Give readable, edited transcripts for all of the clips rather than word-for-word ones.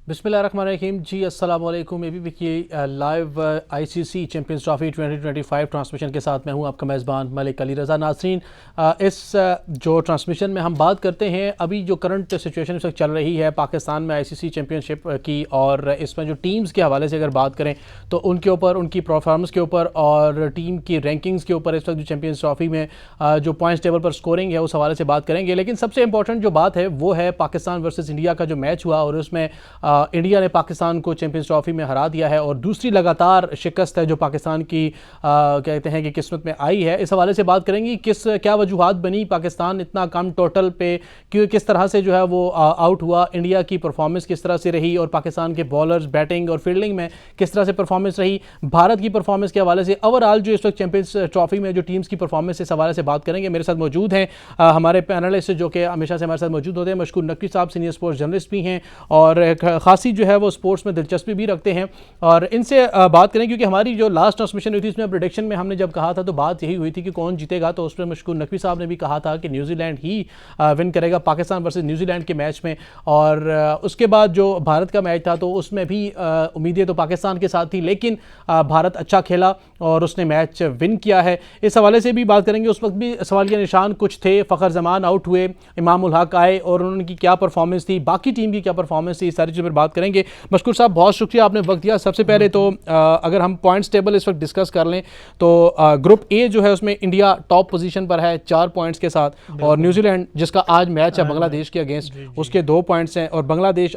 बिस्मिल्लाहिर्रहमानिर्रहीम जी, अस्सलाम वालेकुम। एबीपी की live ICC champions trophy 2025 transmission के साथ मैं हूं आपका मेज़बान मलिक अली रज़ा। नाज़रीन, जो ट्रांसमिशन में हम बात करते हैं अभी जो करंट सिचुएशन इस वक्त चल रही है पाकिस्तान में आईसीसी चैंपियनशिप की, और इसमें जो टीम्स के हवाले से अगर बात करें तो उनके ऊपर, उनकी परफॉर्मेंस के ऊपर और टीम की रैंकिंग्स के ऊपर इस वक्त जो चैंपियंस ट्रॉफी में जो पॉइंट्स टेबल पर स्कोरिंग है उस हवाले से बात करेंगे। लेकिन सबसे इंपॉर्टेंट जो बात है वो है पाकिस्तान वर्सेस इंडिया का जो मैच हुआ, और उसमें इंडिया ने पाकिस्तान को चैंपियंस ट्रॉफी में हरा दिया है और दूसरी लगातार शिकस्त है जो पाकिस्तान की कहते हैं कि किस्मत में आई है। इस हवाले से बात करेंगे क्या वजूहात बनी, पाकिस्तान इतना कम टोटल पे क्यों, किस तरह से जो है वो आउट हुआ, इंडिया की परफॉर्मेंस किस तरह से रही और पाकिस्तान के बॉलर्स बैटिंग और फील्डिंग में किस तरह से परफॉर्मेंस रही, भारत की परफॉर्मेंस के हवाले से ओवरऑल जो इस वक्त चैंपियंस ट्रॉफी में जो टीम्स की परफॉर्मेंस इस हवाले से बात करेंगे। मेरे साथ मौजूद हैं हमारे पैनलिस्ट जो कि हमेशा से हमारे साथ मौजूद होते हैं, मशकूर नकवी साहब सीनियर स्पोर्ट्स जर्नलिस्ट भी हैं और खासी जो है वो स्पोर्ट्स में दिलचस्पी भी रखते हैं। और इनसे बात करें क्योंकि हमारी जो लास्ट ट्रांसमिशन हुई थी उसमें प्रेडिक्शन में हमने जब कहा था तो बात यही हुई थी कि कौन जीतेगा, तो उस पर मशकूर नकवी साहब ने भी कहा था कि न्यूजीलैंड ही विन करेगा पाकिस्तान वर्सेस न्यूजीलैंड के मैच में। और उसके बाद जो भारत का मैच था तो उसमें भी उम्मीदें तो पाकिस्तान के साथ थी, लेकिन भारत अच्छा खेला और उसने मैच विन किया है। इस हवाले से भी बात करेंगे। उस वक्त भी सवाल के निशान कुछ थे, फ़खर जमान आउट हुए, इमाम उल हक आए और उनकी क्या परफॉर्मेंस थी, बाकी टीम की क्या परफॉर्मेंस थी, इस सारी चीज़ों पर बात करेंगे। मशकूर साहब, बहुत शुक्रिया आपने वक्त दिया। सबसे पहले तो अगर हम पॉइंट्स टेबल इस वक्त डिस्कस कर लें तो ग्रुप ए जो है उसमें इंडिया टॉप पोजीशन पर है 4 पॉइंट्स के साथ, और न्यूजीलैंड जिसका आज मैच है बांग्लादेश के अगेंस्ट उसके 2 पॉइंट्स हैं, और बांग्लादेश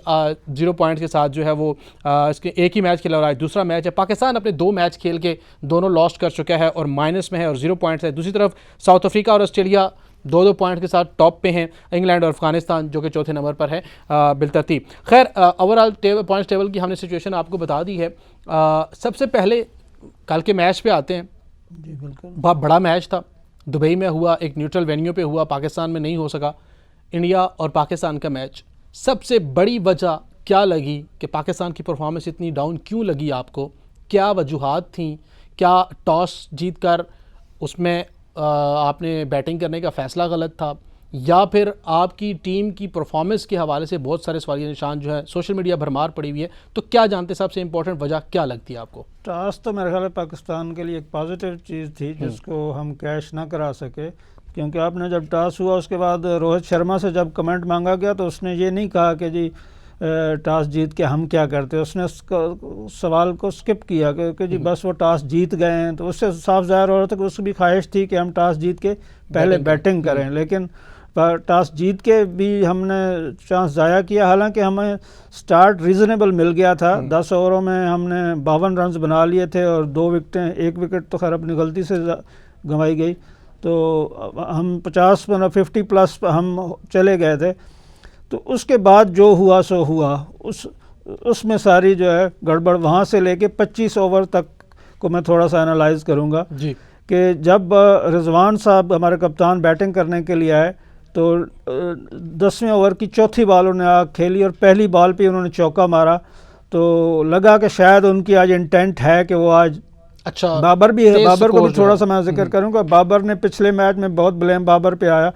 0 पॉइंट्स के साथ जो है वो इसके एक ही मैच खेला और आज दूसरा मैच है। पाकिस्तान अपने 2 मैच खेल के दोनों लॉस्ट कर चुका है और माइनस में है और 0 पॉइंट्स है। दूसरी तरफ साउथ अफ्रीका और ऑस्ट्रेलिया 2-2 पॉइंट के साथ टॉप पे हैं, इंग्लैंड और अफगानिस्तान जो कि चौथे नंबर पर है बिलतरतीब। खैर, ओवरऑल पॉइंट्स टेबल की हमने सिचुएशन आपको बता दी है। सबसे पहले कल के मैच पे आते हैं। जी बिल्कुल, बहुत बड़ा मैच था, दुबई में हुआ, एक न्यूट्रल वेन्यू पे हुआ, पाकिस्तान में नहीं हो सका। इंडिया और पाकिस्तान का मैच, सबसे बड़ी वजह क्या लगी कि पाकिस्तान की परफॉर्मेंस इतनी डाउन क्यों लगी आपको? क्या वजूहात थी? क्या टॉस जीत कर उसमें आपने बैटिंग करने का फ़ैसला गलत था, या फिर आपकी टीम की परफॉर्मेंस के हवाले से बहुत सारे सवालिया निशान जो है सोशल मीडिया भरमार पड़ी हुई है? तो क्या जानते, सबसे इंपॉर्टेंट वजह क्या लगती है आपको? टॉस तो मेरे ख्याल में पाकिस्तान के लिए एक पॉजिटिव चीज़ थी जिसको हम कैश ना करा सके, क्योंकि आपने जब टॉस हुआ उसके बाद रोहित शर्मा से जब कमेंट मांगा गया तो उसने ये नहीं कहा कि जी टॉस जीत के हम क्या करते, उसने सवाल को स्किप किया कि जी बस वो टॉस जीत गए हैं, तो उससे साफ ज़ाहिर हो रहा था कि उसकी भी ख्वाहिश थी कि हम टॉस जीत के पहले बैटिंग करें। लेकिन टॉस जीत के भी हमने चांस ज़ाया किया, हालांकि हमें स्टार्ट रीज़नेबल मिल गया था। 10 ओवरों में हमने 52 रन बना लिए थे और 2 विकेटें, 1 विकेट तो खैर अपनी गलती से गंवाई गई, तो हम 50 प्लस हम चले गए थे। तो उसके बाद जो हुआ सो हुआ, उसमें सारी जो है गड़बड़, वहाँ से लेके 25 ओवर तक को मैं थोड़ा सा एनालाइज करूँगा जी। कि जब रिजवान साहब हमारे कप्तान बैटिंग करने के लिए आए तो 10वें ओवर की चौथी बॉल उन्होंने खेली और पहली बॉल पे उन्होंने चौका मारा, तो लगा कि शायद उनकी आज इंटेंट है कि वो आज अच्छा, बाबर भी है, बाबर को भी थोड़ा सा मैं जिक्र करूँगा। बाबर ने पिछले मैच में बहुत ब्लेम बाबर पे आया,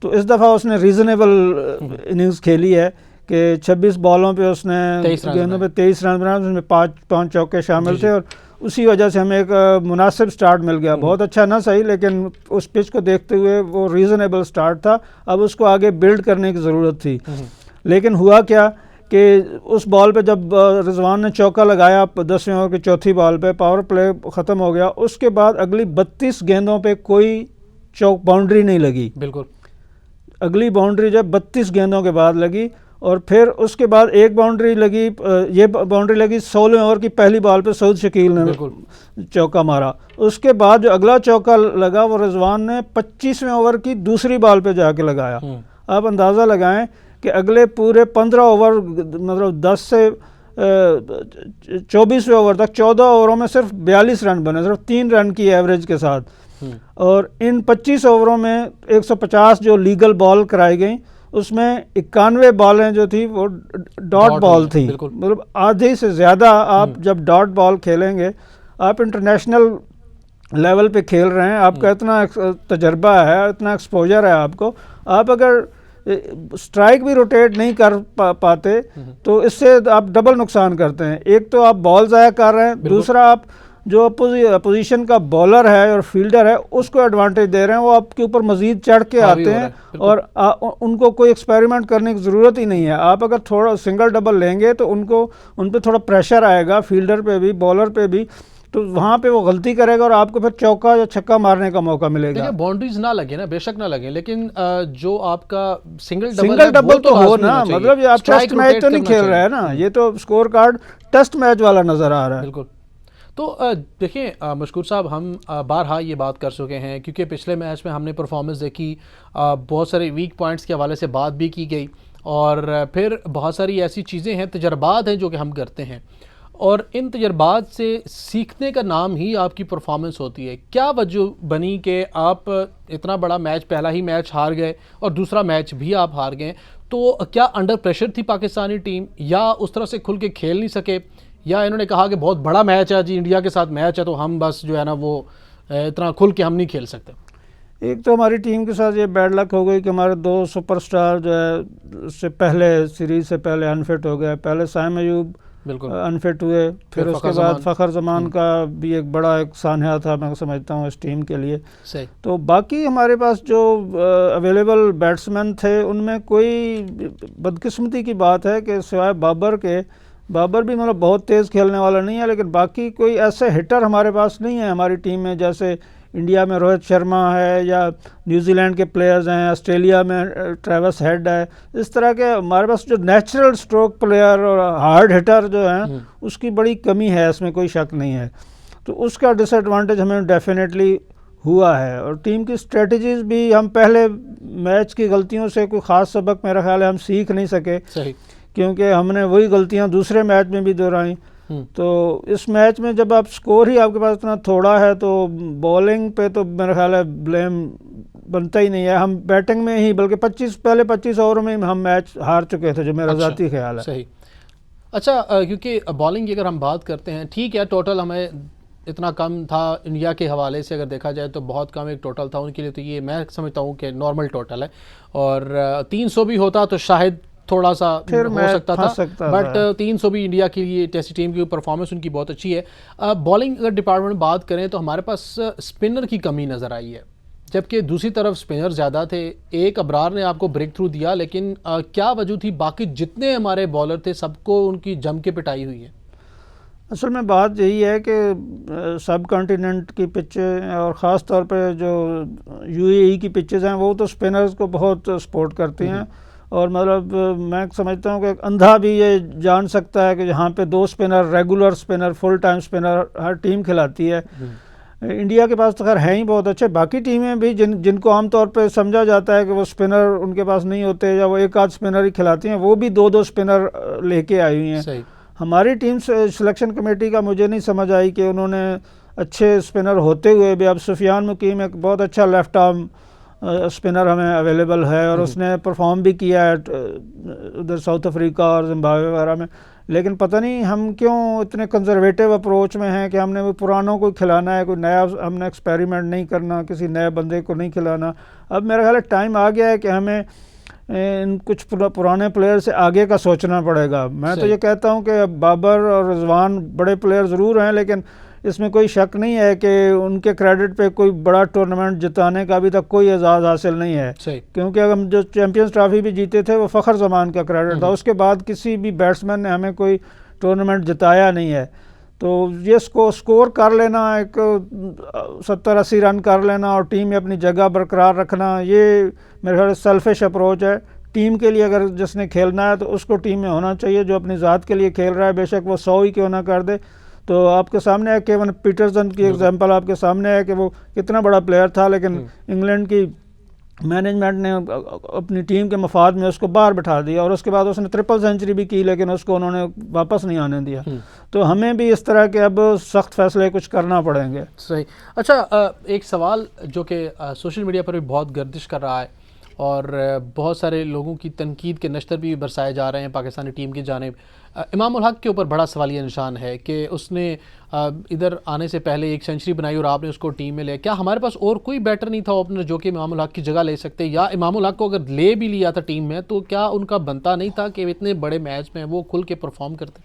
तो इस दफ़ा उसने रीज़नेबल इनिंग्स खेली है कि 26 बॉलों पे उसने गेंदों पे 23 रन बनाए, उसमें 5 चौके शामिल थे और उसी वजह से हमें एक मुनासिब स्टार्ट मिल गया। बहुत अच्छा ना सही, लेकिन उस पिच को देखते हुए वो रीज़नेबल स्टार्ट था। अब उसको आगे बिल्ड करने की ज़रूरत थी। लेकिन हुआ क्या कि उस बॉल पे जब रिजवान ने चौका लगाया 10वें ओवर की चौथी बॉल पे, पावर प्ले ख़त्म हो गया। उसके बाद अगली 32 गेंदों पे कोई बाउंड्री नहीं लगी। बिल्कुल, अगली बाउंड्री जब 32 गेंदों के बाद लगी और फिर उसके बाद एक बाउंड्री लगी, ये बाउंड्री लगी 16वें ओवर की पहली बॉल पे सऊद शकील ने चौका मारा। उसके बाद जो अगला चौका लगा वो रिजवान ने 25वें ओवर की दूसरी बॉल पे जाके लगाया। आप अंदाज़ा लगाएं कि अगले पूरे 15 ओवर, मतलब 10 से 24वें ओवर तक 14 ओवरों में सिर्फ 42 रन बने, सिर्फ 3 रन की एवरेज के साथ। और इन 25 ओवरों में 150 जो लीगल बॉल कराई गई, उसमें 91 बॉलें जो थी वो डॉट बॉल थी। मतलब आधे से ज़्यादा आप जब डॉट बॉल खेलेंगे, आप इंटरनेशनल लेवल पे खेल रहे हैं, आपका इतना तजर्बा है, इतना एक्सपोजर है आपको, आप अगर स्ट्राइक भी रोटेट नहीं कर पाते, तो इससे आप डबल नुकसान करते हैं। एक तो आप बॉल ज़ाया कर रहे हैं, दूसरा आप जो पोजीशन का बॉलर है और फील्डर है उसको एडवांटेज दे रहे हैं, वो आपके ऊपर मजीद चढ़ के आते हैं और उनको कोई एक्सपेरिमेंट करने की ज़रूरत ही नहीं है। आप अगर थोड़ा सिंगल डबल लेंगे तो उन पे थोड़ा प्रेशर आएगा, फील्डर पे भी बॉलर पे भी, तो वहाँ पे वो गलती करेगा और आपको फिर चौका या छक्का मारने का मौका मिलेगा। बाउंड्रीज ना लगे ना, बेशक ना लगे, लेकिन जो आपका सिंगल डबल तो हो ना, मतलब ये आप टेस्ट मैच तो नहीं खेल रहे हैं ना, ये तो स्कोर कार्ड टेस्ट मैच वाला नज़र आ रहा है। बिल्कुल। तो देखिए मशकूर साहब, हम बारहा ये बात कर चुके हैं, क्योंकि पिछले मैच में हमने परफॉर्मेंस देखी, बहुत सारे वीक पॉइंट्स के हवाले से बात भी की गई, और फिर बहुत सारी ऐसी चीज़ें हैं, तजर्बात हैं जो कि हम करते हैं, और इन तजर्बात से सीखने का नाम ही आपकी परफॉर्मेंस होती है। क्या वजह बनी कि आप इतना बड़ा मैच, पहला ही मैच हार गए और दूसरा मैच भी आप हार गए? तो क्या अंडर प्रेशर थी पाकिस्तानी टीम, या उस तरह से खुल के खेल नहीं सके, या इन्होंने कहा कि बहुत बड़ा मैच है जी, इंडिया के साथ मैच है, तो हम बस जो है ना वो इतना खुल के हम नहीं खेल सकते? एक तो हमारी टीम के साथ ये बैड लक हो गई कि हमारे 2 सुपरस्टार जो है उससे पहले सीरीज़ से पहले अनफिट हो गए। पहले साइम अयूब बिल्कुल अनफिट हुए, फिर उसके बाद फ़खर जमान का भी एक बड़ा एक सान्या था, मैं समझता हूँ, इस टीम के लिए। सही। तो बाकी हमारे पास जो अवेलेबल बैट्समैन थे उनमें कोई बदकिस्मती की बात है कि सिवाय बाबर भी मतलब बहुत तेज़ खेलने वाला नहीं है, लेकिन बाकी कोई ऐसे हिटर हमारे पास नहीं है हमारी टीम में। जैसे इंडिया में रोहित शर्मा है, या न्यूजीलैंड के प्लेयर्स हैं, ऑस्ट्रेलिया में ट्रेविस हेड है, इस तरह के हमारे पास जो नेचुरल स्ट्रोक प्लेयर और हार्ड हिटर जो हैं उसकी बड़ी कमी है, इसमें कोई शक नहीं है। तो उसका डिसएडवांटेज हमें डेफिनेटली हुआ है। और टीम की स्ट्रेटजीज़ भी, हम पहले मैच की गलतियों से कोई ख़ास सबक मेरा ख्याल है हम सीख नहीं सके। सही। क्योंकि हमने वही गलतियां दूसरे मैच में भी दोहराई। तो इस मैच में जब आप स्कोर ही आपके पास इतना थोड़ा है तो बॉलिंग पे तो मेरा ख्याल है ब्लेम बनता ही नहीं है। हम बैटिंग में ही, बल्कि पहले 25 ओवर में हम मैच हार चुके थे, जो मेरा ज़ाती ख्याल है। सही। अच्छा, क्योंकि बॉलिंग की अगर हम बात करते हैं, ठीक है, टोटल हमें इतना कम था इंडिया के हवाले से, अगर देखा जाए तो बहुत कम एक टोटल था उनके लिए, तो ये मैं समझता हूँ कि नॉर्मल टोटल है, और 300 भी होता तो शायद थोड़ा सा फिर हो सकता था, बट 300 भी इंडिया के लिए, टेस्ट टीम की परफॉर्मेंस उनकी बहुत अच्छी है। बॉलिंग अगर डिपार्टमेंट बात करें तो हमारे पास स्पिनर की कमी नज़र आई है, जबकि दूसरी तरफ स्पिनर ज़्यादा थे। एक अबरार ने आपको ब्रेक थ्रू दिया, लेकिन क्या वजह थी, बाकी जितने हमारे बॉलर थे सबको उनकी जम के पिटाई हुई है? असल में बात यही है कि सब कॉन्टिनेंट की पिचें और ख़ास तौर पे जो यूएई की पिचेज़ हैं वो तो स्पिनर्स को बहुत सपोर्ट करती हैं, और मतलब मैं समझता हूँ कि एक अंधा भी ये जान सकता है कि यहाँ पे 2 spinner, regular spinner, full time spinner हर टीम खिलाती है। इंडिया के पास तो खैर हैं ही बहुत अच्छे, बाकी टीमें भी जिनको आमतौर पे समझा जाता है कि वो स्पिनर उनके पास नहीं होते या वो एक आध स्पिनर ही खिलाती हैं, वो भी 2-2 स्पिनर लेके आई हुई हैं। हमारी टीम सिलेक्शन कमेटी का मुझे नहीं समझ आई कि उन्होंने अच्छे स्पिनर होते हुए भी, अब सुफियान मुकीम एक बहुत अच्छा लेफ्ट आर्म स्पिनर हमें अवेलेबल है और उसने परफॉर्म भी किया है उधर साउथ अफ्रीका और जिम्बाब्वे वगैरह में, लेकिन पता नहीं हम क्यों इतने कंजर्वेटिव अप्रोच में हैं कि हमने वो पुरानों को खिलाना है, कोई नया हमने एक्सपेरिमेंट नहीं करना, किसी नए बंदे को नहीं खिलाना। अब मेरा ख्याल है टाइम आ गया है कि हमें इन कुछ पुराने प्लेयर से आगे का सोचना पड़ेगा। मैं तो ये कहता हूँ कि बाबर और रिजवान बड़े प्लेयर ज़रूर हैं, लेकिन इसमें कोई शक नहीं है कि उनके क्रेडिट पे कोई बड़ा टूर्नामेंट जिताने का अभी तक कोई एजाज़ हासिल नहीं है, क्योंकि हम जो चैम्पियंस ट्रॉफी भी जीते थे वो फ़खर जमान का क्रेडिट था, उसके बाद किसी भी बैट्समैन ने हमें कोई टूर्नामेंट जिताया नहीं है। तो ये स्कोर कर लेना, एक 70-80 रन कर लेना और टीम में अपनी जगह बरकरार रखना, ये मेरे ख्याल सेल्फिश अप्रोच है। टीम के लिए अगर जिसने खेलना है तो उसको टीम में होना चाहिए, जो अपनी ज़ात के लिए खेल रहा है, बेशक वो 100 ही क्यों ना कर दे। तो आपके सामने है केवन पीटरसन की एग्जांपल आपके सामने है कि वो कितना बड़ा प्लेयर था, लेकिन इंग्लैंड की मैनेजमेंट ने अपनी टीम के मफाद में उसको बाहर बिठा दिया और उसके बाद उसने 3 सेंचुरी भी की, लेकिन उसको उन्होंने वापस नहीं आने दिया। तो हमें भी इस तरह के अब सख्त फैसले कुछ करना पड़ेंगे। सही। अच्छा, एक सवाल जो कि सोशल मीडिया पर भी बहुत गर्दिश कर रहा है, और बहुत सारे लोगों की तनकीद के नश्तर भी बरसाए जा रहे हैं पाकिस्तानी टीम की जानिब। इमाम उल हक के ऊपर बड़ा सवालिया निशान है कि उसने इधर आने से पहले एक सेंचुरी बनाई और आपने उसको टीम में लिया। क्या हमारे पास और कोई बैटर नहीं था ओपनर जो कि इमाम उल हक की जगह ले सकते, या इमाम उल हक को अगर ले भी लिया था टीम में तो क्या उनका बनता नहीं था कि इतने बड़े मैच में वो खुल के परफॉर्म करते?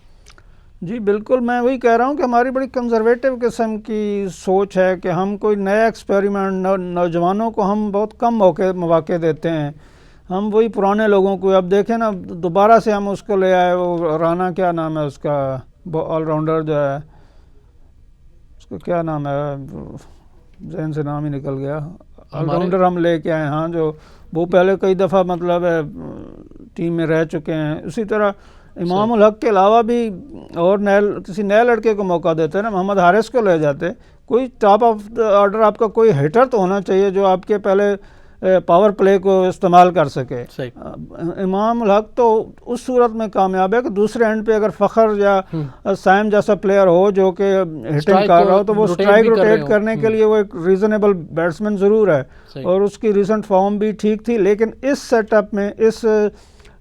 जी बिल्कुल, मैं वही कह रहा हूँ कि हमारी बड़ी कंजर्वेटिव किस्म की सोच है कि हम कोई नया एक्सपेरिमेंट, नौजवानों को हम बहुत कम मौके देते हैं। हम वही पुराने लोगों को, अब देखें ना, दोबारा से हम उसको ले आए, वो राना, क्या नाम है उसका, ऑलराउंडर जो है, उसका क्या नाम है, जहन से नाम ही निकल गया, ऑलराउंडर हम लेके आए। हाँ, जो वो पहले कई दफ़ा मतलब है टीम में रह चुके हैं। उसी तरह इमाम उल हक के अलावा भी और किसी नए लड़के को मौका देते हैं ना, मोहम्मद हारिस को ले जाते। कोई टॉप ऑफ द ऑर्डर आपका कोई हिटर तो होना चाहिए जो आपके पहले पावर प्ले को इस्तेमाल कर सके। इमाम उल हक तो उस सूरत में कामयाब है कि दूसरे एंड पे अगर फ़खर या साइम जैसा प्लेयर हो जो कि हिटिंग कर रहा हो, तो वो स्ट्राइक रोटेट करने के लिए वो एक रीज़नेबल बैट्समैन ज़रूर है और उसकी रिसेंट फॉर्म भी ठीक थी। लेकिन इस सेटअप में, इस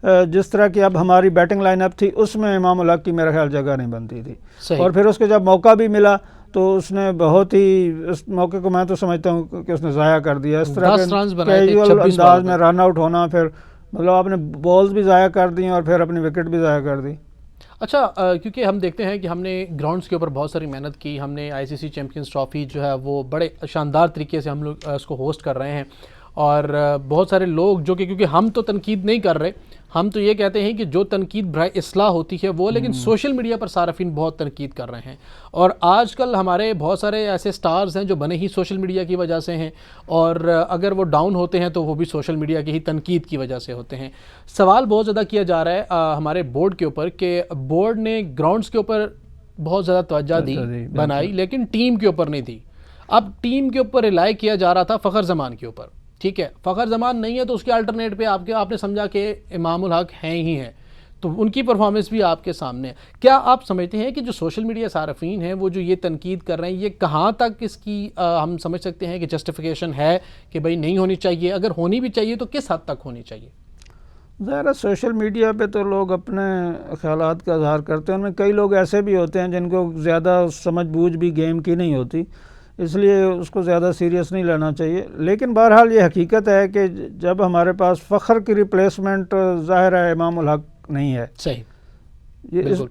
जिस तरह की अब हमारी बैटिंग लाइनअप थी, उसमें इमाम उल हक की मेरा ख्याल जगह नहीं बनती थी। और फिर उसको जब मौका भी मिला तो उसने बहुत ही, उस मौके को मैं तो समझता हूँ कि उसने ज़ाया कर दिया। इस तरह के कैजुअल अंदाज में रन आउट होना, फिर मतलब आपने बॉल्स भी ज़ाया कर दी और फिर अपनी विकेट भी ज़ाया कर दी। अच्छा, क्योंकि हम देखते हैं कि हमने ग्राउंड्स के ऊपर बहुत सारी मेहनत की। हमने आईसीसी चैंपियंस ट्रॉफी जो है वो बड़े शानदार तरीके से हम लोग उसको होस्ट कर रहे हैं और बहुत सारे लोग जो कि, क्योंकि हम तो तनकीद नहीं कर रहे, हम तो ये कहते हैं कि जो तनकीद बराए इस्लाह होती है वो, लेकिन सोशल मीडिया पर सारफिन बहुत तनकीद कर रहे हैं। और आजकल हमारे बहुत सारे ऐसे स्टार्स हैं जो बने ही सोशल मीडिया की वजह से हैं, और अगर वो डाउन होते हैं तो वो भी सोशल मीडिया की ही तनकीद की वजह से होते हैं। सवाल बहुत ज़्यादा किया जा रहा है हमारे बोर्ड के ऊपर कि बोर्ड ने ग्राउंड्स के ऊपर बहुत ज़्यादा तवज्जो दी, बनाई, लेकिन टीम के ऊपर नहीं दी। अब टीम के ऊपर रिलाई किया जा रहा था फ़खर जमान के ऊपर। ठीक है, फ़खर जमान नहीं है तो उसके अल्टरनेट पे आपने समझा कि इमाम उल हक हैं ही हैं, तो उनकी परफॉर्मेंस भी आपके सामने है। क्या आप समझते हैं कि जो सोशल मीडिया सारफीन हैं वो जो ये तनकीद कर रहे हैं, ये कहाँ तक इसकी हम समझ सकते हैं कि जस्टिफिकेशन है कि भाई नहीं होनी चाहिए? अगर होनी भी चाहिए तो किस हद तक होनी चाहिए? ज़रा सोशल मीडिया पे तो लोग अपने ख्यालात का इजहार करते हैं। उनमें कई लोग ऐसे भी होते हैं जिनको ज़्यादा समझ बूझ भी गेम की नहीं होती, इसलिए उसको ज़्यादा सीरियस नहीं लेना चाहिए। लेकिन बहरहाल ये हकीकत है कि जब हमारे पास फ़खर की रिप्लेसमेंट ज़ाहिर है इमाम उल हक नहीं है। सही,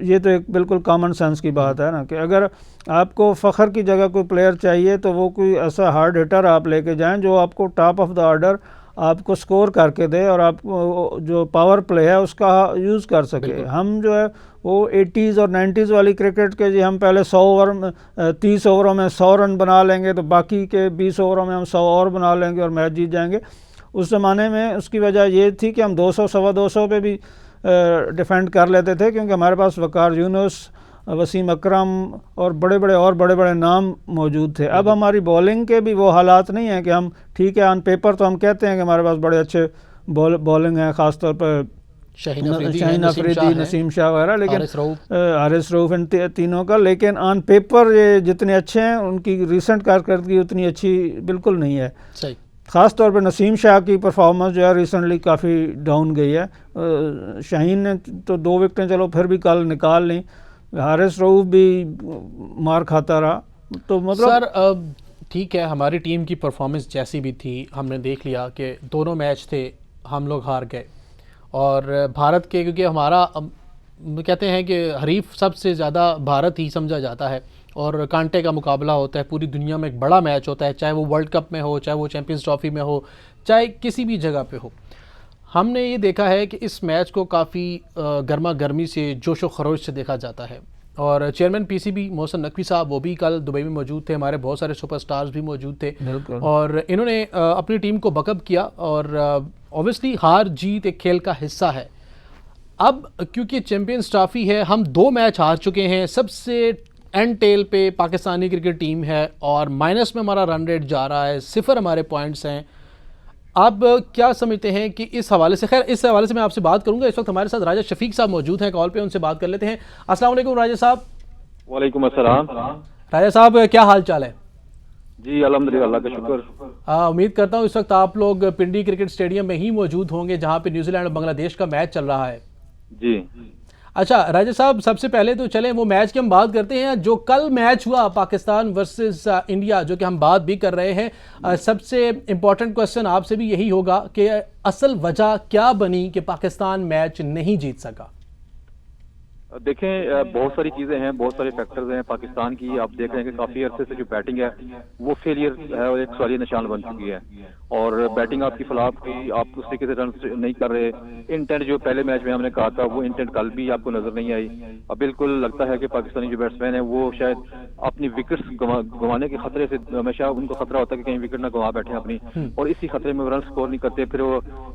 ये तो एक बिल्कुल कॉमन सेंस की बात है ना, कि अगर आपको फ़खर की जगह कोई प्लेयर चाहिए तो वो कोई ऐसा हार्ड हिटर आप लेके जाएं जो आपको टॉप ऑफ द ऑर्डर आपको स्कोर करके दे और आपको जो पावर प्ले है उसका यूज़ कर सके। हम जो है वो 80s और 90s वाली क्रिकेट के, जी हम पहले 100 ओवर में 30 ओवरों में 100 रन बना लेंगे तो बाकी के 20 ओवरों में हम 100 और बना लेंगे और मैच जीत जाएंगे। उस ज़माने में उसकी वजह ये थी कि हम 200 सवा 200 पे भी डिफेंड कर लेते थे, क्योंकि हमारे पास वकार यूनुस, वसीम अकरम और बड़े बड़े नाम मौजूद थे। अब हमारी बॉलिंग के भी वो हालात नहीं हैं कि हम, ठीक है, ऑन पेपर तो हम कहते हैं कि हमारे पास बड़े अच्छे बॉलिंग है, ख़ासतौर पर शाहीन अफरीदी, नसीम शाह वगैरह, लेकिन हारिस रऊफ, इन तीनों का, लेकिन ऑन पेपर ये जितने अच्छे हैं उनकी रिसेंट कारकर्दगी उतनी अच्छी बिल्कुल नहीं है। सही, ख़ास तौर पर नसीम शाह की परफॉर्मेंस जो है रिसेंटली काफ़ी डाउन गई है। शाहीन ने तो 2 विकेटें चलो फिर भी कल निकाल ली, हारिस रऊफ भी मार खाता रहा। तो मतलब सर ठीक है, हमारी टीम की परफॉर्मेंस जैसी भी थी, हमने देख लिया कि दोनों मैच थे हम लोग हार गए, और भारत के, क्योंकि हमारा कहते हैं कि हरीफ सबसे ज़्यादा भारत ही समझा जाता है और कांटे का मुकाबला होता है, पूरी दुनिया में एक बड़ा मैच होता है, चाहे वो वर्ल्ड कप में हो, चाहे वो चैंपियंस ट्रॉफी में हो, चाहे किसी भी जगह पे हो। हमने ये देखा है कि इस मैच को काफ़ी गर्मा गर्मी से, जोशो खरोश से देखा जाता है, और चेयरमैन पीसीबी मोहसिन नकवी साहब वो भी कल दुबई में मौजूद थे, हमारे बहुत सारे सुपरस्टार्स भी मौजूद थे, और इन्होंने अपनी टीम को बकअप किया। और ऑब्वियसली हार जीत एक खेल का हिस्सा है। अब क्योंकि चैंपियंस ट्रॉफी है, हम 2 मैच हार चुके हैं, सबसे एंड टेल पे पाकिस्तानी क्रिकेट टीम है और माइनस में हमारा रन रेट जा रहा है, 0 हमारे पॉइंट्स हैं। आप क्या समझते हैं कि इस हवाले से, खैर इस हवाले से मैं आपसे बात करूंगा। इस वक्त हमारे साथ राजा शफीक साहब मौजूद हैं कॉल पे, उनसे बात कर लेते हैं। अस्सलाम वालेकुम राजा साहब। वालेकुम अस्सलाम। राजा साहब क्या हाल चाल है? जी अल्हम्दुलिल्लाह, अल्लाह का शुक्र। उम्मीद करता हूँ इस वक्त आप लोग पिंडी क्रिकेट स्टेडियम में ही मौजूद होंगे जहाँ पे न्यूजीलैंड और बांग्लादेश का मैच चल रहा है। जी अच्छा राजा साहब, सबसे पहले तो चलें वो मैच की हम बात करते हैं जो कल मैच हुआ पाकिस्तान वर्सेस इंडिया, जो कि हम बात भी कर रहे हैं। सबसे इम्पोर्टेंट क्वेश्चन आपसे भी यही होगा कि असल वजह क्या बनी कि पाकिस्तान मैच नहीं जीत सका। देखें, बहुत सारी चीजें हैं, बहुत सारे फैक्टर्स हैं पाकिस्तान की। आप देख रहे हैं कि काफी अरसे से जो बैटिंग है वो फेलियर है और एक सवालिया निशान बन चुकी है। और बैटिंग आपकी फ्लॉप हुई, आप उस तरीके से रन नहीं कर रहे। इंटेंट जो पहले मैच में हमने कहा था वो इंटेंट कल भी आपको नजर नहीं आई। अब बिल्कुल लगता है कि पाकिस्तानी जो बैट्समैन है वो शायद अपनी विकेट्स गंवाने के खतरे से, हमेशा उनको खतरा होता है कि कहीं विकेट ना गंवा बैठे अपनी, और इसी खतरे में रन स्कोर नहीं करते। फिर वो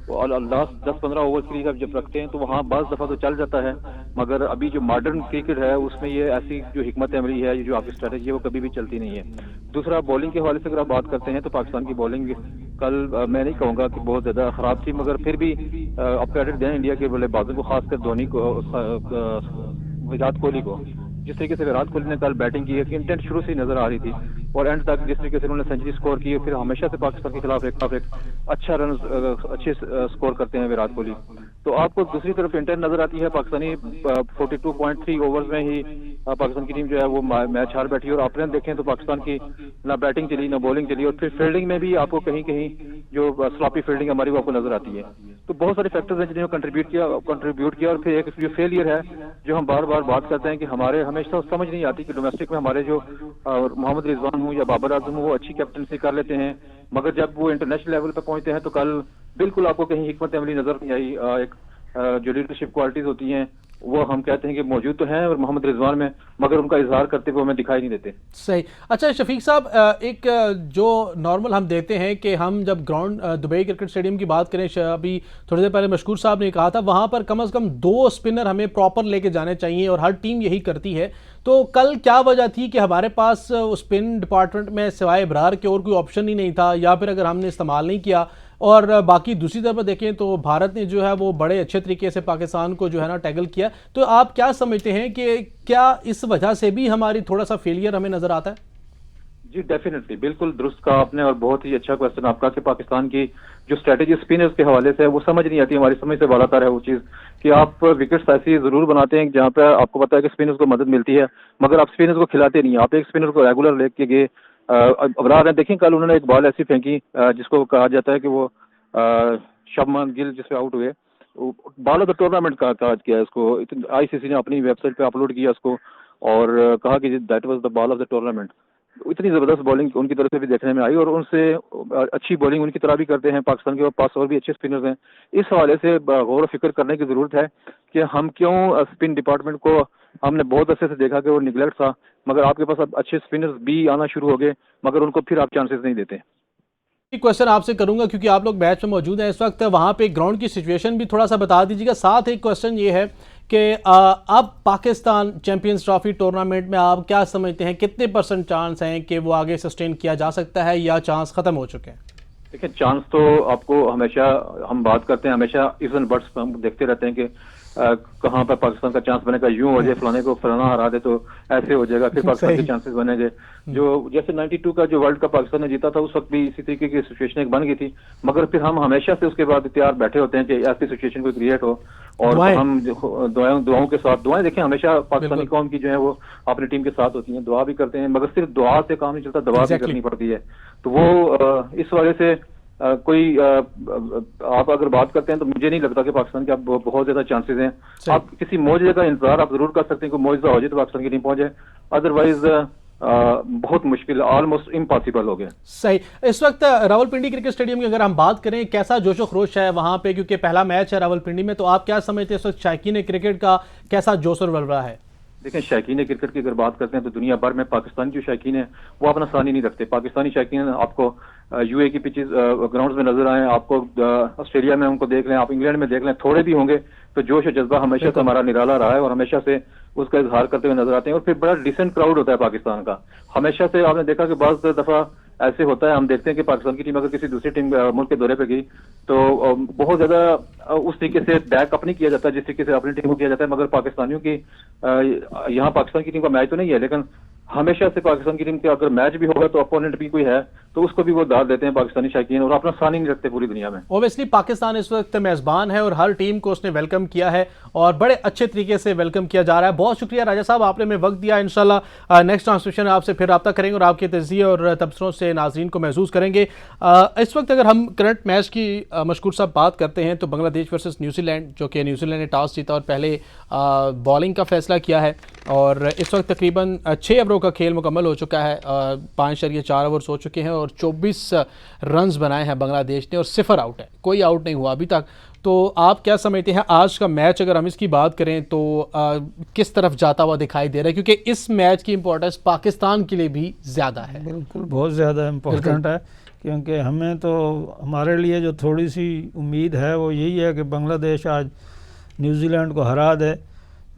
लास्ट 10-15 ओवर के लिए जब रखते हैं तो वहाँ बाज दफा तो चल जाता है, मगर अभी जो मॉडर्न क्रिकेट है उसमें ये ऐसी जो हिकमत अमली है, ये जो आपकी स्ट्रेटेजी है वो कभी भी चलती नहीं है। दूसरा, बॉलिंग के हवाले से अगर आप बात करते हैं तो पाकिस्तान की बॉलिंग कल मैं नहीं कहूंगा कि बहुत ज्यादा खराब थी, मगर फिर भी आप क्रेडिट दें इंडिया के बल्लेबाजों को, खासकर धोनी को, विराट कोहली को। जिस तरीके से विराट कोहली ने कल बैटिंग की है कि इंटेंट शुरू से ही नजर आ रही थी, और एंड तक जिस तरीके से उन्होंने सेंचुरी स्कोर की, फिर हमेशा से पाकिस्तान के खिलाफ एक अच्छा रन अच्छे स्कोर करते हैं विराट कोहली। तो आपको दूसरी तरफ इंटेंट नजर आती है पाकिस्तानी 42.3 ओवर्स में ही पाकिस्तान की टीम जो है वो मैच हार बैठी। और आप देखें तो पाकिस्तान की ना बैटिंग चली ना बॉलिंग चली, और फिर फील्डिंग में भी आपको कहीं कहीं जो स्लॉपी फील्डिंग हमारी वो आपको नजर आती है। तो बहुत सारे फैक्टर्स हैं जिन्होंने कंट्रीब्यूट किया। और फिर एक जो फेलियर है जो हम बार बार बात करते हैं कि हमारे हमेशा समझ नहीं आती कि डोमेस्टिक में हमारे जो मोहम्मद रिजवान हो या बाबर आजम हो वो अच्छी कैप्टनसी कर लेते हैं, मगर जब वो इंटरनेशनल लेवल पे पहुंचते हैं तो कल बिल्कुल आपको कहीं हिकमत अमली नजर नहीं आई। एक जो लीडरशिप क्वालिटीज होती हैं वो हम कहते हैं कि मौजूद तो हैं और मोहम्मद रिजवान में, मगर उनका इजहार करते हुए हमें दिखाई नहीं देते। सही। अच्छा शफीक साहब, एक जो नॉर्मल हम देखते हैं कि हम जब ग्राउंड दुबई क्रिकेट स्टेडियम की बात करें, अभी थोड़ी देर पहले मशकूर साहब ने कहा था वहाँ पर कम से कम 2 स्पिनर हमें प्रॉपर लेके जाने चाहिए और हर टीम यही करती है। तो कल क्या वजह थी कि हमारे पास स्पिन डिपार्टमेंट में सिवाय इब्रार के और कोई ऑप्शन ही नहीं था, या फिर अगर हमने इस्तेमाल नहीं किया? और बाकी दूसरी तरफ देखें तो भारत ने जो है वो बड़े अच्छे तरीके से पाकिस्तान को जो है ना टैकल किया। तो आप क्या समझते हैं कि क्या इस वजह से भी हमारी थोड़ा सा फेलियर हमें नजर आता है? जी डेफिनेटली, बिल्कुल दुरुस्त कहा आपने, और बहुत ही अच्छा क्वेश्चन आपका कि पाकिस्तान की जो स्ट्रेटेजी स्पिनर्स के हवाले से है वो समझ नहीं आती। हमारी समझ से बालातर है वो चीज कि आप विकेट्स ऐसी जरूर बनाते हैं जहां पे आपको पता है कि स्पिनर्स को मदद मिलती है, मगर आप स्पिनर्स को खिलाते नहीं। आप एक स्पिनर को रेगुलर लेके गए, अबरार है, देखिए कल उन्होंने एक बॉल ऐसी फेंकी जिसको कहा जाता है कि वो शुभमन गिल जिसपे आउट हुए, बॉल ऑफ द टूर्नामेंट का कहा किया इसको। आईसीसी ने अपनी वेबसाइट पे अपलोड किया इसको और कहा कि that was the ball of the tournament. इतनी जबरदस्त बॉलिंग उनकी तरफ से भी देखने में आई, और उनसे अच्छी बॉलिंग उनकी तरह भी करते हैं। पाकिस्तान के पास और भी अच्छे स्पिनर्स हैं। इस हवाले से गौर फिक्र करने की जरूरत है कि हम क्यों स्पिन डिपार्टमेंट को, हमने बहुत अच्छे से देखा कि वो निगलेक्ट था, मगर आपके पास अब अच्छे स्पिनर्स भी आना शुरू हो गए, मगर उनको फिर आप चांसेस नहीं देते। क्वेश्चन आपसे करूंगा क्योंकि आप लोग मैच में मौजूद हैं इस वक्त, वहां पे ग्राउंड की सिचुएशन भी थोड़ा सा बता दीजिएगा। साथ एक क्वेश्चन ये है कि अब पाकिस्तान चैंपियंस ट्रॉफी टूर्नामेंट में आप क्या समझते हैं कितने % चांस हैं कि वो आगे सस्टेन किया जा सकता है, या चांस खत्म हो चुके हैं? देखिए, चांस तो आपको हमेशा, हम बात करते हैं हमेशा इफ एंड बट्स, हम देखते रहते हैं कि कहाँ पर पाकिस्तान का चांस बनेगा, यूं हो जाए फलाने को फलाना हरा दे तो ऐसे हो जाएगा, फिर पाकिस्तान के चांसेस बनेंगे। जो जैसे 92 का जो वर्ल्ड कप पाकिस्तान ने जीता था उस वक्त भी इसी तरीके की सिचुएशन एक बन गई थी, मगर फिर हम हमेशा से उसके बाद तैयार बैठे होते हैं कि ऐसी सिचुएशन कोई क्रिएट हो, और हम दुआओं के साथ, दुआएं देखें हमेशा पाकिस्तानी कौम की जो है वो अपनी टीम के साथ होती हैं, दुआ भी करते हैं, मगर सिर्फ दुआ से काम नहीं चलता, दवा भी करनी पड़ती है। तो वो इस वजह से कोई आप अगर बात करते हैं तो मुझे नहीं लगता कि पाकिस्तान के अब बहुत ज्यादा चांसेस हैं। आप किसी मौजे का इंतजार आप जरूर कर सकते हैं, कोई मौजा हो जाए तो पाकिस्तान की टीम पहुंचे, अदरवाइज बहुत मुश्किल, ऑलमोस्ट इम्पॉसिबल हो गया। सही। इस वक्त रावलपिंडी क्रिकेट स्टेडियम की अगर हम बात करें, कैसा जोशो खरोश है वहां पे, क्योंकि पहला मैच है रावलपिंडी में, तो आप क्या समझते हैं इस वक्त शायकीन क्रिकेट का कैसा जोश और वलवला है? देखें, शौकीन क्रिकेट की अगर बात करते हैं तो दुनिया भर में पाकिस्तानी जो शौकीन है वो अपना सानी नहीं रखते। पाकिस्तानी शौकीन आपको यूए की पिचेस ग्राउंड्स में नजर आए, आपको ऑस्ट्रेलिया में उनको देख लें, आप इंग्लैंड में देख लें, थोड़े भी होंगे तो जोश और जज्बा हमेशा से हमारा निराला रहा है और हमेशा से उसका इजहार करते हुए नजर आते हैं। और फिर बड़ा डिसेंट क्राउड होता है पाकिस्तान का। हमेशा से आपने देखा कि बाज़ दफा ऐसे होता है, हम देखते हैं कि पाकिस्तान की टीम अगर किसी दूसरी टीम मुल्क के दौरे पे गई तो बहुत ज्यादा उस तरीके से बैकअप नहीं किया जाता जिस तरीके से अपनी टीम को किया जाता है। मगर पाकिस्तानियों की, यहाँ पाकिस्तान की टीम का मैच तो नहीं है, लेकिन हमेशा से पाकिस्तान की टीम के अगर मैच भी होगा तो अपोनेंट भी कोई है तो उसको भी वो दाद देते हैं पाकिस्तानी शायकीन, और अपना स्थान ही नहीं रखते पूरी दुनिया में। ओबियसली पाकिस्तान इस वक्त मेज़बान है और हर टीम को उसने वेलकम किया है और बड़े अच्छे तरीके से वेलकम किया जा रहा है। बहुत शुक्रिया राजा साहब, आपने हमें वक्त दिया। इंशाल्लाह नेक्स्ट ट्रांसमिशन आपसे फिर रब्ता करेंगे और आपके तज़किये और तबसरों से नाज़रीन को महसूस करेंगे। इस वक्त अगर हम करंट मैच की मशकूर साहब बात करते हैं तो बांग्लादेश वर्सेस न्यूजीलैंड, जो कि न्यूजीलैंड ने टॉस जीता और पहले बॉलिंग का फैसला किया है और इस वक्त तकरीबन 6 ओवरों का खेल मुकम्मल हो चुका है। 5.4 ओवर्स हो चुके हैं और 24 रन्स बनाए हैं बांग्लादेश ने और 0 आउट है, कोई आउट नहीं हुआ अभी तक। तो आप क्या समझते हैं आज का मैच, अगर हम इसकी बात करें तो किस तरफ जाता हुआ दिखाई दे रहा है, क्योंकि इस मैच की इंपॉर्टेंस पाकिस्तान के लिए भी ज़्यादा है? बिल्कुल, बहुत ज़्यादा इम्पोर्टेंट है, क्योंकि हमें तो हमारे लिए जो थोड़ी सी उम्मीद है वो यही है कि बांग्लादेश आज न्यूजीलैंड को हरा दे,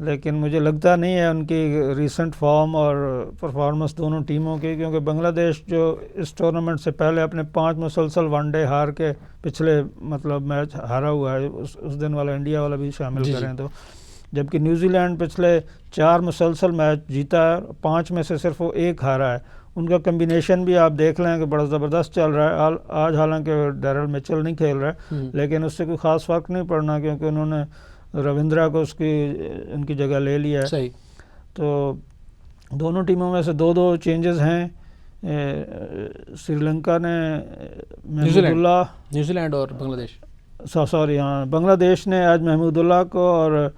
लेकिन मुझे लगता नहीं है उनकी रीसेंट फॉर्म और परफॉर्मेंस दोनों टीमों की, क्योंकि बांग्लादेश जो इस टूर्नामेंट से पहले अपने 5 मुसलसल वनडे हार के पिछले मतलब मैच हारा हुआ है, उस दिन वाला इंडिया वाला भी शामिल करें तो, जबकि न्यूजीलैंड पिछले 4 मुसलसल मैच जीता है, 5 में से सिर्फ वो 1 हारा है। उनका कम्बिनेशन भी आप देख लें कि बड़ा ज़बरदस्त चल रहा है। आज हालांकि डेरिल मिचेल नहीं खेल रहा है, लेकिन उससे कोई ख़ास फ़र्क नहीं पड़ना, क्योंकि उन्होंने रविंद्रा को उनकी जगह ले लिया है। सही। तो दोनों टीमों में से 2-2 चेंजेस हैं। श्रीलंका ने न्यूजीलैंड और बांग्लादेश, सॉरी हाँ, बांग्लादेश ने आज महमूदुल्लाह को और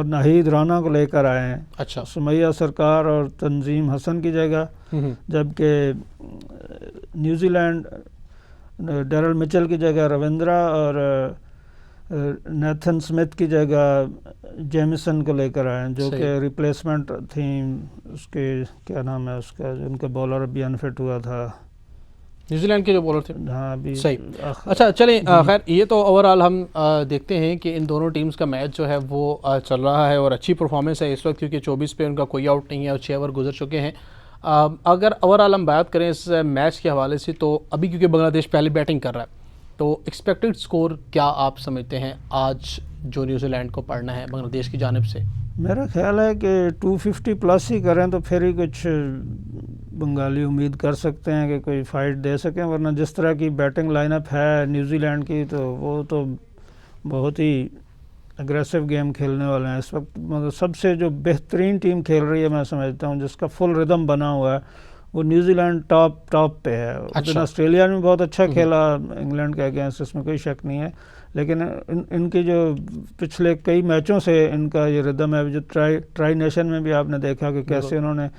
नाहिद राना को लेकर आए हैं। अच्छा। सुमैया सरकार और तंजीम हसन की जगह, जबकि न्यूजीलैंड डेरिल मिचेल की जगह रविंद्रा और नेथन स्मिथ की जगह जेमिसन को लेकर आए हैं, जो कि रिप्लेसमेंट थी उसके, क्या नाम है उसका, उनका बॉलर अभी अनफिट हुआ था, न्यूजीलैंड के जो बॉलर थे। हाँ अभी सही। अच्छा चलें, खैर ये तो ओवरऑल हम देखते हैं कि इन दोनों टीम्स का मैच जो है वो चल रहा है और अच्छी परफॉर्मेंस है इस वक्त, क्योंकि 24 पे उनका कोई आउट नहीं है और 6 ओवर गुजर चुके हैं। अगर ओवरऑल हम बात करें इस मैच के हवाले से, तो अभी क्योंकि बांग्लादेश पहले बैटिंग कर रहा है, तो एक्सपेक्टेड स्कोर क्या आप समझते हैं आज जो न्यूजीलैंड को पढ़ना है बांग्लादेश की जानिब से? मेरा ख्याल है कि 250 प्लस ही करें तो फिर ही कुछ बंगाली उम्मीद कर सकते हैं कि कोई फाइट दे सकें, वरना जिस तरह की बैटिंग लाइनअप है न्यूजीलैंड की, तो वो तो बहुत ही एग्रेसिव गेम खेलने वाले हैं इस वक्त। मतलब सबसे जो बेहतरीन टीम खेल रही है मैं समझता हूँ, जिसका फुल रिदम बना हुआ है, वो न्यूजीलैंड टॉप पे है। अच्छा। ऑस्ट्रेलिया में बहुत अच्छा खेला इंग्लैंड के अगेंस्ट, इसमें कोई शक नहीं है, लेकिन इनके जो पिछले कई मैचों से इनका ये रिदम है। जो ट्राई नेशन में भी आपने देखा कि कैसे उन्होंने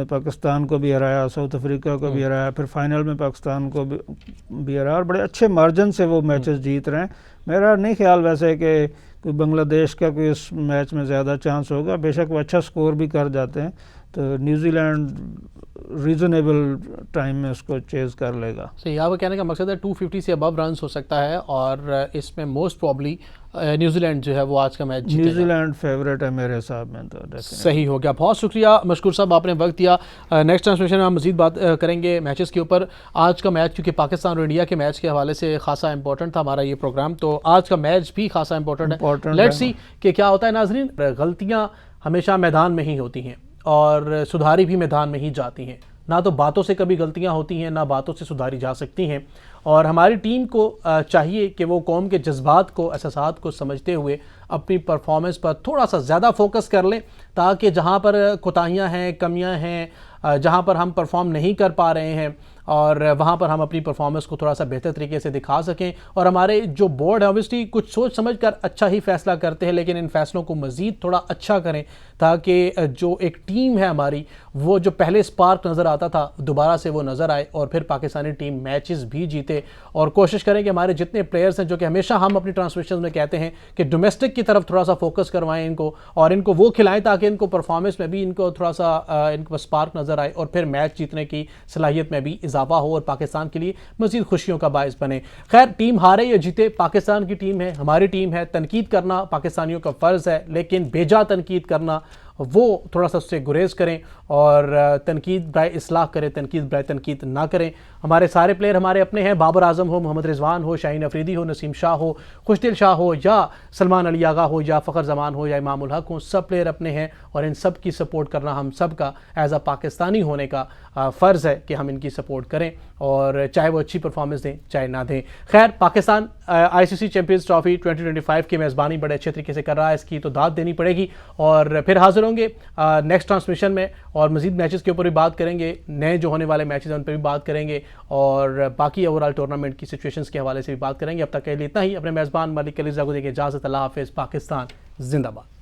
पाकिस्तान को भी हराया, साउथ अफ्रीका को भी हराया, फिर फाइनल में पाकिस्तान को भी हराया और बड़े अच्छे मार्जिन से वो मैचेस जीत रहे हैं। मेरा नहीं ख्याल वैसे कि कोई बांग्लादेश का कोई इस मैच में ज़्यादा चांस होगा, बेशक वो अच्छा स्कोर भी कर जाते हैं, तो न्यूजीलैंड रीजनेबल टाइम में उसको चेज़ कर लेगा। सही, आपका कहने का मकसद है 250 से अबव रन हो सकता है और इसमें मोस्ट प्रॉब्ली न्यूजीलैंड जो है वो आज का मैच जीतेगा। न्यूजीलैंड फेवरेट है मेरे हिसाब में तो। सही हो गया, बहुत शुक्रिया मशकूर साहब, आपने वक्त दिया। नेक्स्ट ट्रांसमिशन में हम मज़ीद बात करेंगे मैचेस के ऊपर। आज का मैच क्योंकि पाकिस्तान और इंडिया के मैच के हवाले से खासा इंपॉर्टेंट था हमारा ये प्रोग्राम, तो आज का मैच भी खासा इंपॉर्टेंट है। लेट्स सी कि क्या होता है। नाजरीन, गलतियाँ हमेशा मैदान में ही होती हैं और सुधारी भी मैदान में ही जाती हैं, ना तो बातों से कभी गलतियां होती हैं, ना बातों से सुधारी जा सकती हैं। और हमारी टीम को चाहिए कि वो कौम के जज्बात को, एहसासात को समझते हुए अपनी परफॉर्मेंस पर थोड़ा सा ज़्यादा फोकस कर लें, ताकि जहां पर कोताहियां हैं, कमियां हैं, जहां पर हम परफॉर्म नहीं कर पा रहे हैं और वहाँ पर हम अपनी परफॉर्मेंस को थोड़ा सा बेहतर तरीके से दिखा सकें। और हमारे जो बोर्ड है ऑब्वियसली कुछ सोच समझ कर अच्छा ही फैसला करते हैं, लेकिन इन फैसलों को मज़ीद थोड़ा अच्छा करें, ताकि जो एक टीम है हमारी, वो जो पहले स्पार्क नज़र आता था दोबारा से वो नज़र आए और फिर पाकिस्तानी टीम मैचेस भी जीते। और कोशिश करें कि हमारे जितने प्लेयर्स हैं, जो कि हमेशा हम अपनी ट्रांसमिशन में कहते हैं कि डोमेस्टिक की तरफ थोड़ा सा फोकस करवाएं इनको और इनको वो खिलाएं, ताकि इनको परफॉर्मेंस में भी इनको थोड़ा सा इनको स्पार्क नज़र आए और फिर मैच जीतने की सलाहियत में भी इजाफा हो और पाकिस्तान के लिए मज़ीद खुशियों का बायस बने। खैर, टीम हारे या जीते, पाकिस्तान की टीम है, हमारी टीम है। तनकीद करना पाकिस्तानियों का फ़र्ज़ है, लेकिन बेजा तनकीद करना वो थोड़ा सा उससे गुरेज करें और तनकीद बराए इस्लाह करें, तनकीद बराए तनकीद ना करें। हमारे सारे प्लेयर हमारे अपने हैं, बाबर आजम हो, मोहम्मद रिजवान हो, शाहीन अफरीदी हो, नसीम शाह हो, खुशदिल शाह हो, या सलमान अली आगा हो, या फ़खर जमान हो, या इमामुल हक हो, सब प्लेयर अपने हैं और इन सब की सपोर्ट करना हम सब का एज अ पाकिस्तानी होने का फ़र्ज़ है कि हम इनकी सपोर्ट करें, और चाहे वो अच्छी परफॉर्मेंस दें चाहे ना दें। खैर, पाकिस्तान ICC चैम्पियंस ट्रॉफी 2025 की मेज़बानी बड़े अच्छे तरीके से कर रहा है, इसकी तो दाद देनी पड़ेगी। और फिर हाजिर होंगे नेक्स्ट ट्रांसमिशन में और मज़ीद मैचेस के ऊपर भी बात करेंगे, नए जो होने वाले मैचेस हैं उन पर भी बात करेंगे और बाकी ओवरऑल टूर्नामेंट की सिचुएशंस के हवाले से भी बात करेंगे। अब तक के लिए इतना ही। अपने मेज़बान मलिक अली रज़ा को देंगे इजाज़त। अल्लाह हाफ़िज़। पाकिस्तान जिंदाबाद।